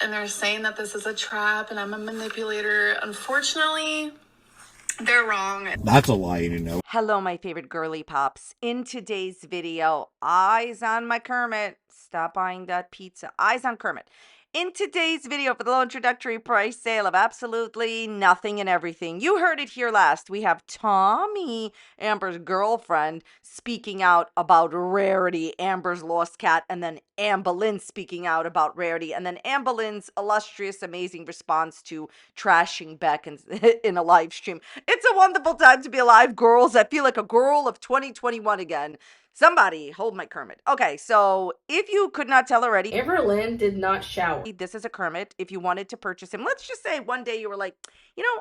and they're saying that this is a trap and I'm a manipulator. Unfortunately, they're wrong. That's a lie, you know. Hello, my favorite girly pops. In today's video, eyes on my Kermit. Stop buying that pizza. Eyes on Kermit. In today's video, for the low introductory price sale of absolutely nothing and everything, you heard it here last. We have Tommy, Amber's girlfriend, speaking out about Rarity, Amber's lost cat, and then Amberlynn speaking out about Rarity, and then Amberlynn's illustrious, amazing response to trashing Beck in a live stream. It's a wonderful time to be alive, girls. I feel like a girl of 2021 again. Somebody hold my Kermit. Okay, so if you could not tell already, Amberlynn did not shower. this is a Kermit. If you wanted to purchase him, let's just say one day you were like,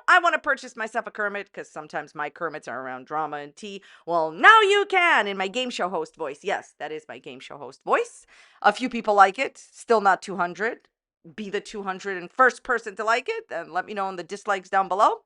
I want to purchase myself a Kermit because sometimes my Kermits are around drama and tea. Well, now you can in my game show host voice. Yes, that is my game show host voice. A few people like it. Still not 200. Be the 201st person to like it, and let me know in the dislikes down below.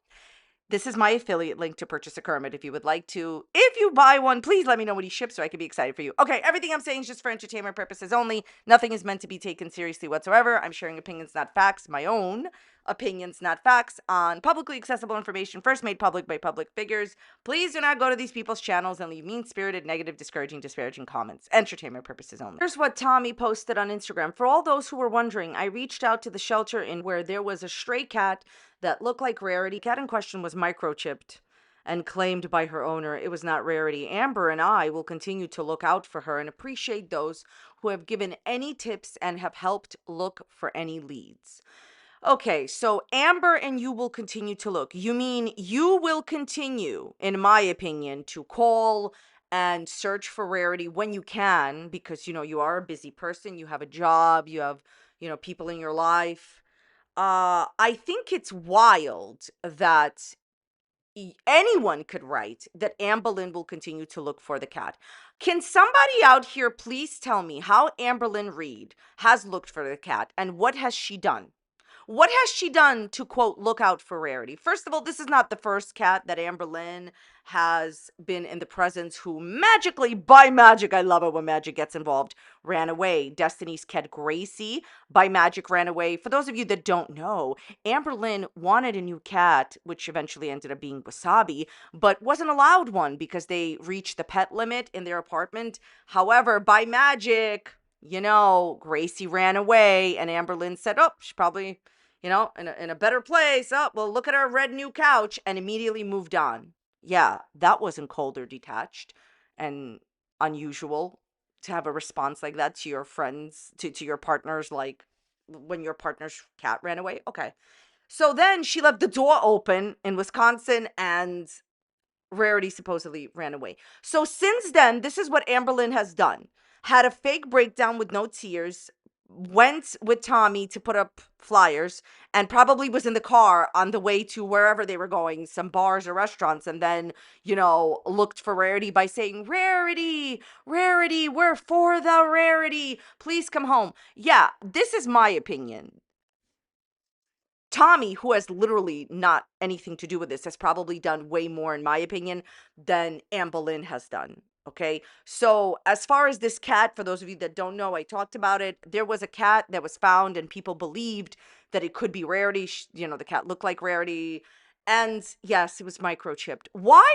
This is my affiliate link to purchase a Kermit if you would like to. If you buy one, please let me know what he ships so I can be excited for you. Okay, everything I'm saying is just for entertainment purposes only. Nothing is meant to be taken seriously whatsoever. I'm sharing opinions, not facts. My own opinions, not facts, on publicly accessible information first made public by public figures. Please do not go to these people's channels and leave mean-spirited, negative, discouraging, disparaging comments. Entertainment purposes only. Here's what Tommy posted on Instagram. For all those who were wondering, I reached out to the shelter in where there was a stray cat that looked like Rarity. Cat in question was microchipped and claimed by her owner it was not Rarity. Amber and I will continue to look out for her and appreciate those who have given any tips and have helped look for any leads. Okay, so Amber and you will continue to look. You mean you will continue, in my opinion, to call and search for Rarity when you can, because, you are a busy person. You have a job. You have, people in your life. I think it's wild that anyone could write that Amberlynn will continue to look for the cat. Can somebody out here please tell me how Amberlynn Reid has looked for the cat and what has she done? What has she done to, quote, look out for Rarity? First of all, this is not the first cat that Amberlynn has been in the presence who magically, by magic, I love it when magic gets involved, ran away. Destiny's cat Gracie, by magic, ran away. For those of you that don't know, Amberlynn wanted a new cat, which eventually ended up being Wasabi, but wasn't allowed one because they reached the pet limit in their apartment. However, by magic, Gracie ran away, and Amberlynn said, oh, she probably, in a better place. Oh, well, look at our red new couch, and immediately moved on. Yeah, that wasn't cold or detached and unusual to have a response like that to your friends, to your partners, like when your partner's cat ran away. Okay. So then she left the door open in Wisconsin, and Rarity supposedly ran away. So since then, this is what Amberlynn has done. Had a fake breakdown with no tears, went with Tommy to put up flyers, and probably was in the car on the way to wherever they were going, some bars or restaurants, and then, looked for Rarity by saying, Rarity, Rarity, we're for the Rarity, please come home. Yeah, this is my opinion. Tommy, who has literally not anything to do with this, has probably done way more, in my opinion, than Amberlynn has done. Okay, so as far as this cat, for those of you that don't know, I talked about it. There was a cat that was found, and people believed that it could be Rarity. The cat looked like Rarity, and yes, it was microchipped. Why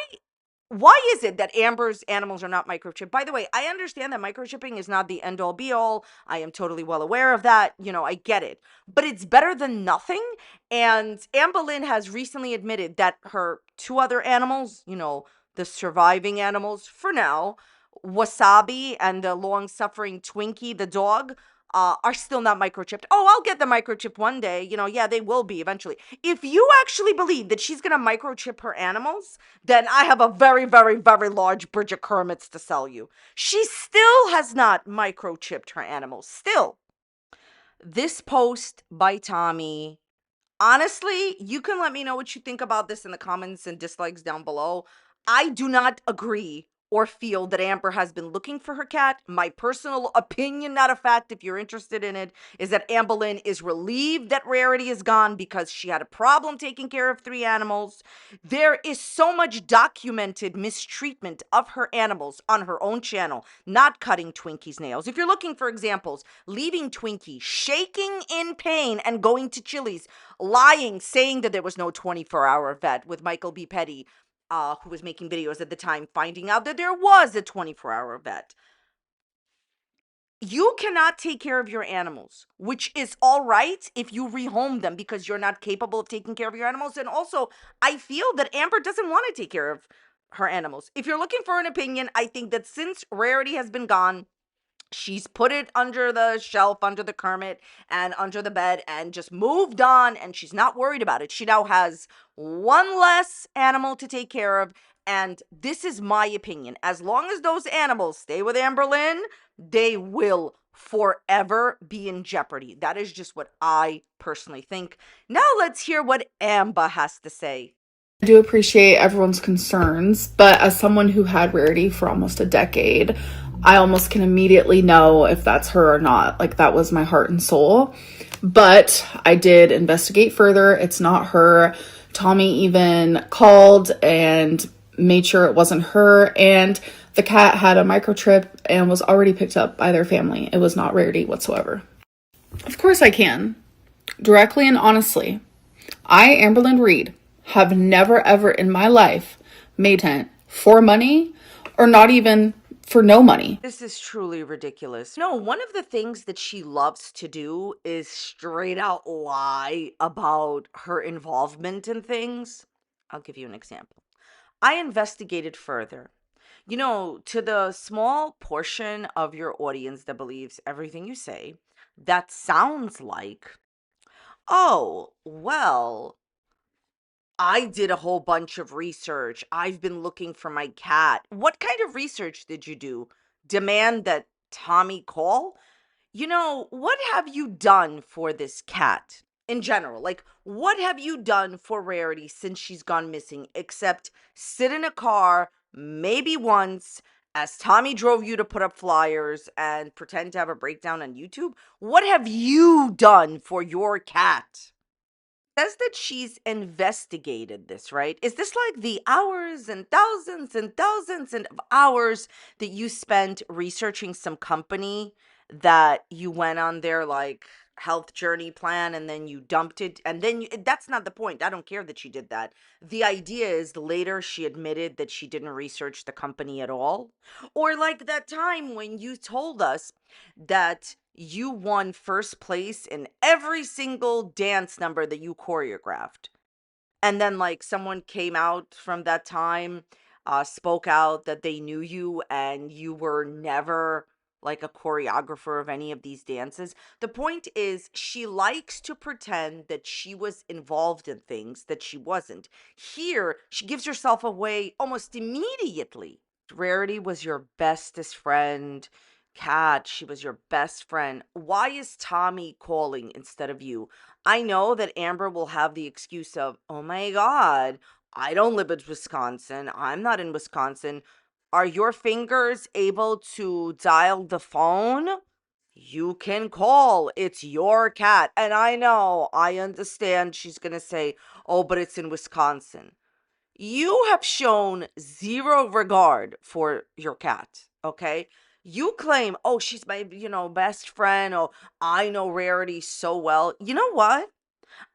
is it that Amber's animals are not microchipped? By the way, I understand that microchipping is not the end all be all. I am totally well aware of that. I get it. But it's better than nothing. And Amberlynn has recently admitted that her two other animals, the surviving animals for now, Wasabi and the long-suffering Twinkie, the dog, are still not microchipped. Oh, I'll get the microchip one day. Yeah, they will be eventually. If you actually believe that she's going to microchip her animals, then I have a very, very, very large bridge of Kermits to sell you. She still has not microchipped her animals. Still. This post by Tommy, honestly, you can let me know what you think about this in the comments and dislikes down below. I do not agree or feel that Amber has been looking for her cat. My personal opinion, not a fact, if you're interested in it, is that Amberlynn is relieved that Rarity is gone because she had a problem taking care of 3 animals. There is so much documented mistreatment of her animals on her own channel, not cutting Twinkie's nails. If you're looking for examples, leaving Twinkie shaking in pain and going to Chili's, lying, saying that there was no 24-hour vet with Michael B. Petty, who was making videos at the time, finding out that there was a 24-hour vet. You cannot take care of your animals, which is all right if you rehome them because you're not capable of taking care of your animals. And also, I feel that Amber doesn't want to take care of her animals. If you're looking for an opinion, I think that since Rarity has been gone, she's put it under the shelf, under the Kermit, and under the bed, and just moved on, and she's not worried about it. She now has one less animal to take care of, and this is my opinion. As long as those animals stay with Amberlynn, they will forever be in jeopardy. That is just what I personally think. Now let's hear what Amber has to say. I do appreciate everyone's concerns, but as someone who had Rarity for almost a decade, I almost can immediately know if that's her or not. Like, that was my heart and soul. But I did investigate further. It's not her. Tommy even called and made sure it wasn't her. And the cat had a microchip and was already picked up by their family. It was not Rarity whatsoever. Of course I can. Directly and honestly. I, Amberlynn Reid, have never ever in my life made content for money or not even for no money. This is truly ridiculous. No, one of the things that she loves to do is straight out lie about her involvement in things. I'll give you an example. I investigated further. You know, to the small portion of your audience that believes everything you say, that sounds like, oh, well, I did a whole bunch of research. I've been looking for my cat. What kind of research did you do? Demand that Tommy call? You know, what have you done for this cat in general? Like, what have you done for Rarity since she's gone missing, except sit in a car, maybe once, as Tommy drove you to put up flyers and pretend to have a breakdown on YouTube? What have you done for your cat? Says that she's investigated this, right? Is this like the hours and thousands of hours that you spent researching some company that you went on their like health journey plan and then you dumped it and then that's not the point. I don't care that she did that. The idea is later she admitted that she didn't research the company at all. Or like that time when you told us that you won first place in every single dance number that you choreographed. And then like someone came out from that time, spoke out that they knew you and you were never like a choreographer of any of these dances. The point is she likes to pretend that she was involved in things that she wasn't. Here, she gives herself away almost immediately. Rarity was your bestest friend. Kat, she was your best friend. Why is Tommy calling instead of you? I know that Amber will have the excuse of, oh my God, I don't live in Wisconsin. I'm not in Wisconsin. Are your fingers able to dial the phone? You can call. It's your cat. And I know, I understand she's going to say, oh, but it's in Wisconsin. You have shown zero regard for your cat, okay? You claim, oh, she's my, best friend. Oh, I know Rarity so well. You know what?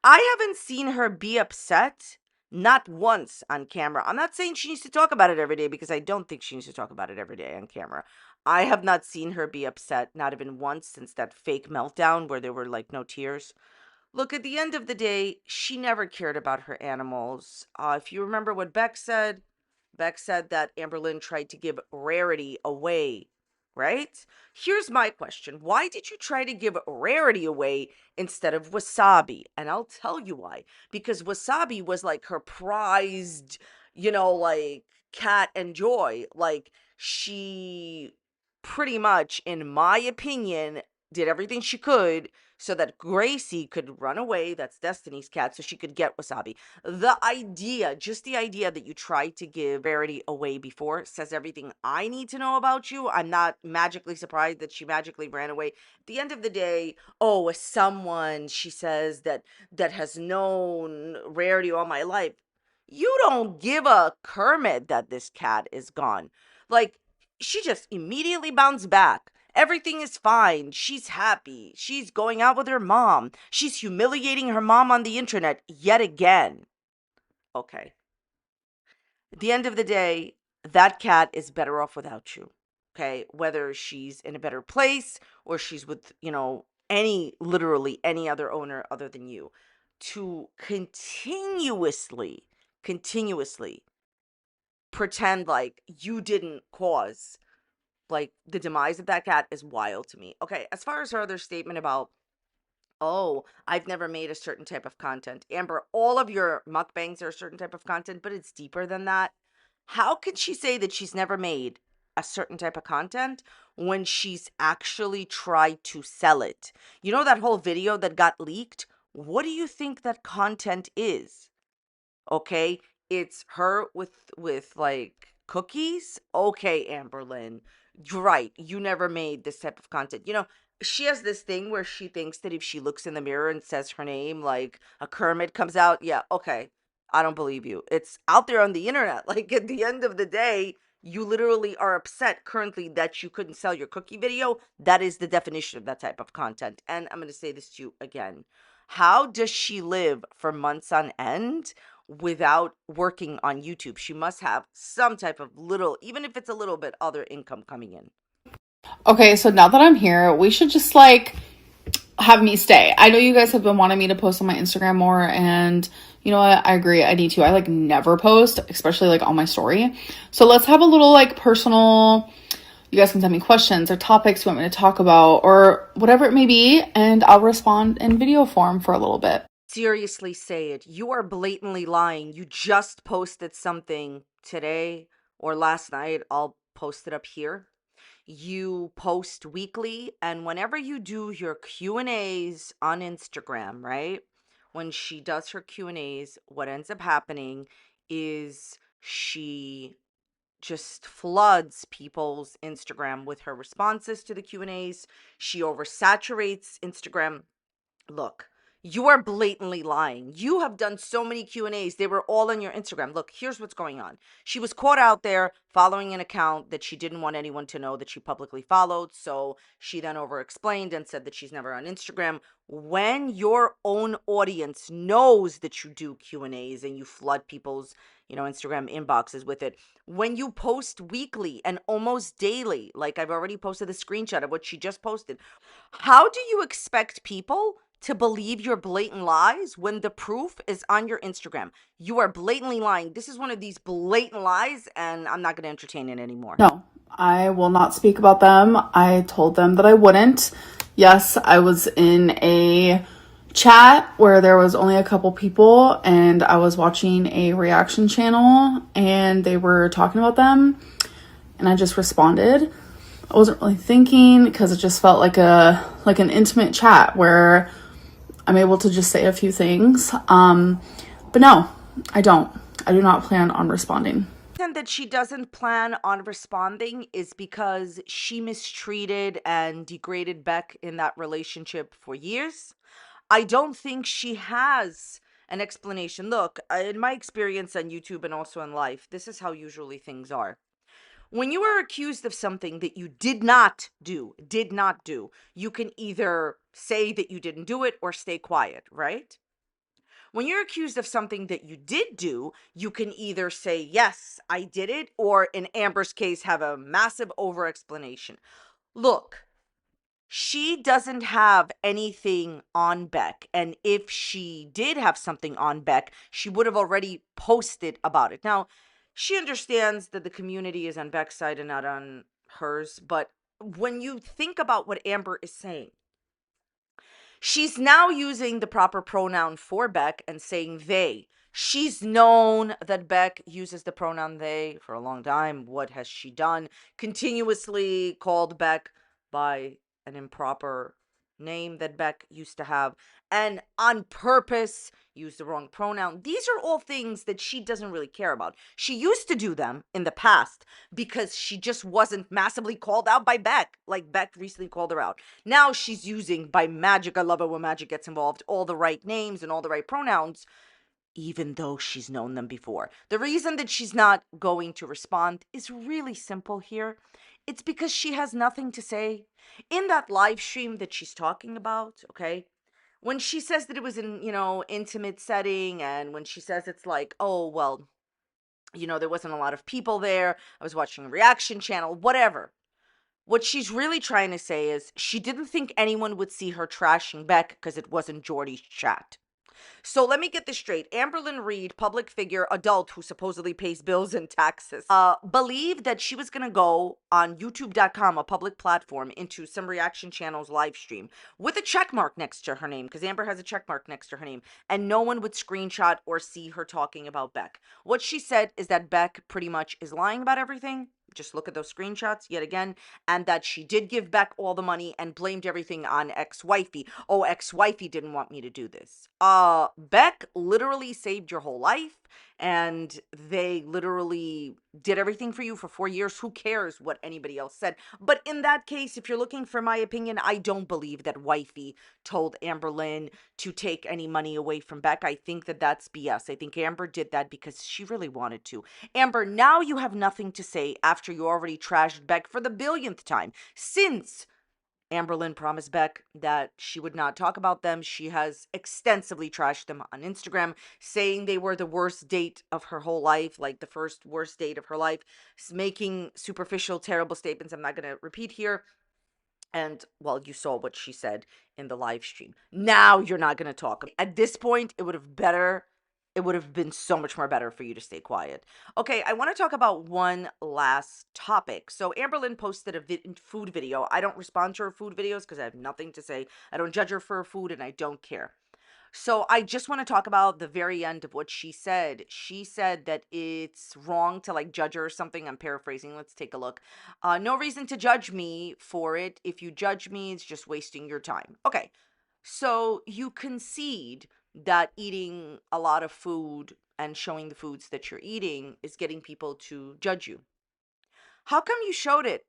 I haven't seen her be upset, not once on camera. I'm not saying she needs to talk about it every day because I don't think she needs to talk about it every day on camera. I have not seen her be upset, not even once since that fake meltdown where there were like no tears. Look, at the end of the day, she never cared about her animals. If you remember what Beck said that Amberlynn tried to give Rarity away, right? Here's my question. Why did you try to give Rarity away instead of Wasabi? And I'll tell you why. Because Wasabi was like her prized, like cat and joy. Like she pretty much, in my opinion, did everything she could so that Gracie could run away. That's Destiny's cat, so she could get Wasabi. The idea, just the idea that you tried to give Verity away before says everything I need to know about you. I'm not magically surprised that she magically ran away. At the end of the day, oh, as someone, she says, that has known Rarity all my life, you don't give a Kermit that this cat is gone. Like, she just immediately bounced back. Everything is fine. She's happy. She's going out with her mom. She's humiliating her mom on the internet yet again. Okay. At the end of the day, that cat is better off without you. Okay. Whether she's in a better place or she's with, literally any other owner other than you. To continuously pretend like you didn't cause like the demise of that cat is wild to me. Okay, as far as her other statement about, oh, I've never made a certain type of content. Amber, all of your mukbangs are a certain type of content, but it's deeper than that. How can she say that she's never made a certain type of content when she's actually tried to sell it? You know that whole video that got leaked? What do you think that content is? Okay, it's her with like cookies. Okay, Amberlynn, you're right, you never made this type of content. She has this thing where she thinks that if she looks in the mirror and says her name, like a Kermit comes out. Yeah, okay, I don't believe you. It's out there on the internet. Like, at the end of the day, you literally are upset currently that you couldn't sell your cookie video. That is the definition of that type of content. And I'm going to say this to you again: how does she live for months on end without working on YouTube? She must have some type of little, even if it's a little bit, other income coming in. Okay, so now that I'm here, we should just like have me stay. I know you guys have been wanting me to post on my Instagram more, and you know what? I agree. I need to. I like never post, especially like on my story. So let's have a little like personal. You guys can send me questions or topics you want me to talk about or whatever it may be, and I'll respond in video form for a little bit. Seriously, say it. You are blatantly lying. You just posted something today or last night. I'll post it up here. You post weekly, and whenever you do your Q&As on Instagram, right? When she does her Q&As, what ends up happening is she just floods people's Instagram with her responses to the Q&As. She oversaturates Instagram. Look, you are blatantly lying. You have done so many Q&As. They were all on your Instagram. Look, here's what's going on. She was caught out there following an account that she didn't want anyone to know that she publicly followed. So she then over-explained and said that she's never on Instagram. When your own audience knows that you do Q&As and you flood people's, Instagram inboxes with it, when you post weekly and almost daily, like I've already posted the screenshot of what she just posted, how do you expect people to believe your blatant lies when the proof is on your Instagram? You are blatantly lying. This is one of these blatant lies, and I'm not going to entertain it anymore. No, I will not speak about them. I told them that I wouldn't. Yes, I was in a chat where there was only a couple people and I was watching a reaction channel and they were talking about them and I just responded. I wasn't really thinking because it just felt like an intimate chat where I'm able to just say a few things. But no, I don't. I do not plan on responding. And that she doesn't plan on responding is because she mistreated and degraded Beck in that relationship for years. I don't think she has an explanation. Look, in my experience on YouTube and also in life, this is how usually things are. When you are accused of something that you did not do, you can either say that you didn't do it or stay quiet, right? When you're accused of something that you did do, you can either say, yes, I did it, or in Amber's case, have a massive over explanation. Look, she doesn't have anything on Beck. And if she did have something on Beck, she would have already posted about it. Now, she understands that the community is on Beck's side and not on hers. But when you think about what Amber is saying, she's now using the proper pronoun for Beck and saying they. She's known that Beck uses the pronoun they for a long time. What has she done? Continuously called Beck by an improper name that Beck used to have, and on purpose used the wrong pronoun. These are all things that she doesn't really care about. She used to do them in the past because she just wasn't massively called out by Beck, like Beck recently called her out. Now she's using, by magic, I love it when magic gets involved, all the right names and all the right pronouns, even though she's known them before. The reason that she's not going to respond is really simple here. It's because she has nothing to say. In that live stream that she's talking about, okay, when she says that it was in, intimate setting, and when she says it's like, oh, well, there wasn't a lot of people there, I was watching a reaction channel, whatever. What she's really trying to say is she didn't think anyone would see her trashing Beck because it wasn't Jordy's chat. So let me get this straight. Amberlynn Reid, public figure, adult who supposedly pays bills and taxes, believed that she was going to go on youtube.com, a public platform, into some reaction channel's live stream with a check mark next to her name, because Amber has a check mark next to her name, and no one would screenshot or see her talking about Beck. What she said is that Beck pretty much is lying about everything. Just look at those screenshots yet again, and that she did give Beck all the money and blamed everything on ex-wifey. Oh, ex-wifey didn't want me to do this. Beck literally saved your whole life, and they literally did everything for you for 4 years. Who cares what anybody else said? But in that case, if you're looking for my opinion, I don't believe that wifey told Amberlynn to take any money away from Beck. I think that that's BS. I think Amber did that because she really wanted to. Amber, now you have nothing to say after you already trashed Beck for the billionth time. Since Amberlynn promised Beck that she would not talk about them, she has extensively trashed them on Instagram, saying they were the worst date of her whole life, like the first worst date of her life, making superficial, terrible statements I'm not going to repeat here. And, well, you saw what she said in the live stream. Now you're not going to talk. At this point, it would have been so much more better for you to stay quiet. Okay, I want to talk about one last topic. So Amberlynn posted a food video. I don't respond to her food videos because I have nothing to say. I don't judge her for her food, and I don't care. So I just want to talk about the very end of what she said. She said that it's wrong to judge her or something. I'm paraphrasing. Let's take a look. No reason to judge me for it. If you judge me, it's just wasting your time. Okay. So you concede that eating a lot of food and showing the foods that you're eating is getting people to judge you. How come you showed it?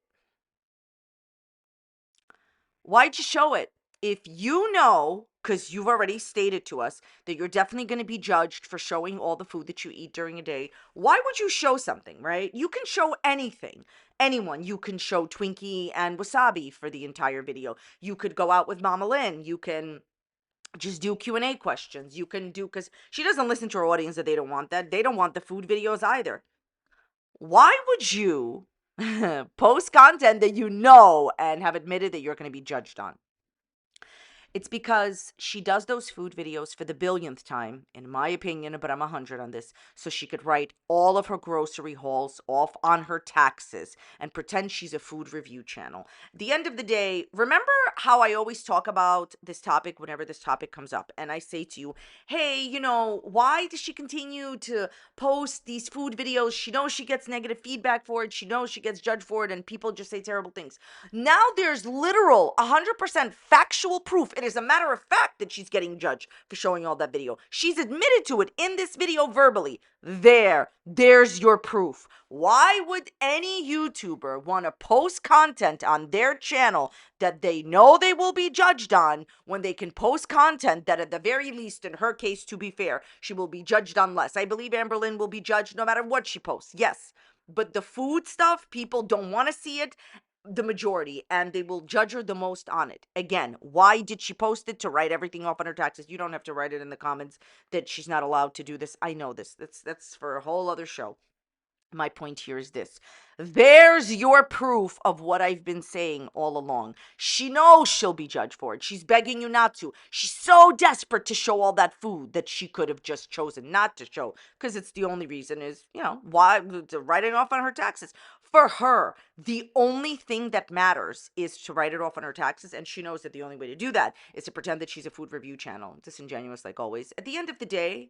Why'd you show it? If you know, because you've already stated to us that you're definitely going to be judged for showing all the food that you eat during a day, why would you show something, right? You can show anything. Anyone. You can show Twinkie and Wasabi for the entire video. You could go out with Mama Lynn. You can just do Q&A questions. You can do, because she doesn't listen to her audience that they don't want that. They don't want the food videos either. Why would you post content that you know and have admitted that you're going to be judged on? It's because she does those food videos for the billionth time, in my opinion, but I'm 100 on this, so she could write all of her grocery hauls off on her taxes and pretend she's a food review channel. At the end of the day, remember how I always talk about this topic whenever this topic comes up, and I say to you, hey, why does she continue to post these food videos? She knows she gets negative feedback for it. She knows she gets judged for it, and people just say terrible things. Now there's literal 100% factual proof. It is a matter of fact that she's getting judged for showing all that video. She's admitted to it in this video verbally. There's your proof. Why would any YouTuber want to post content on their channel that they know they will be judged on when they can post content that, at the very least, in her case, to be fair, she will be judged on less? I believe Amberlynn will be judged no matter what she posts. Yes. But the food stuff, people don't want to see it, the majority, and they will judge her the most on it. Again, why did she post it? To write everything off on her taxes. You don't have to write it in the comments that she's not allowed to do this. I know this. That's for a whole other show. My point here is this. There's your proof of what I've been saying all along. She knows she'll be judged for it. She's begging you not to. She's so desperate to show all that food that she could have just chosen not to show, because it's the only reason is, why to write it off on her taxes. For her, the only thing that matters is to write it off on her taxes, and she knows that the only way to do that is to pretend that she's a food review channel. Disingenuous like always. At the end of the day,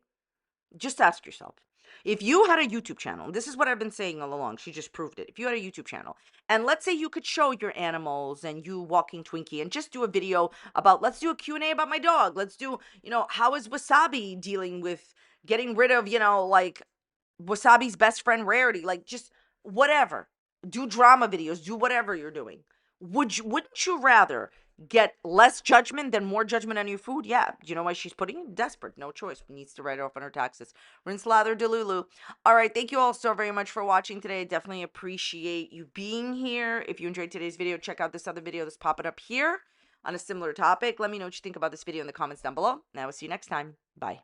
Just ask yourself. If you had a YouTube channel, this is what I've been saying all along, she just proved it. If you had a YouTube channel, and let's say you could show your animals and you walking Twinkie and just do a video about, let's do a Q&A about my dog. Let's do, how is Wasabi dealing with getting rid of, like Wasabi's best friend Rarity, like just whatever. Do drama videos, do whatever you're doing. Wouldn't you rather get less judgment than more judgment on your food? Yeah. You know why she's putting it? Desperate. No choice. Needs to write it off on her taxes. Rinse, lather, delulu. All right. Thank you all so very much for watching today. Definitely appreciate you being here. If you enjoyed today's video, check out this other video that's popping up here on a similar topic. Let me know what you think about this video in the comments down below. And I will see you next time. Bye.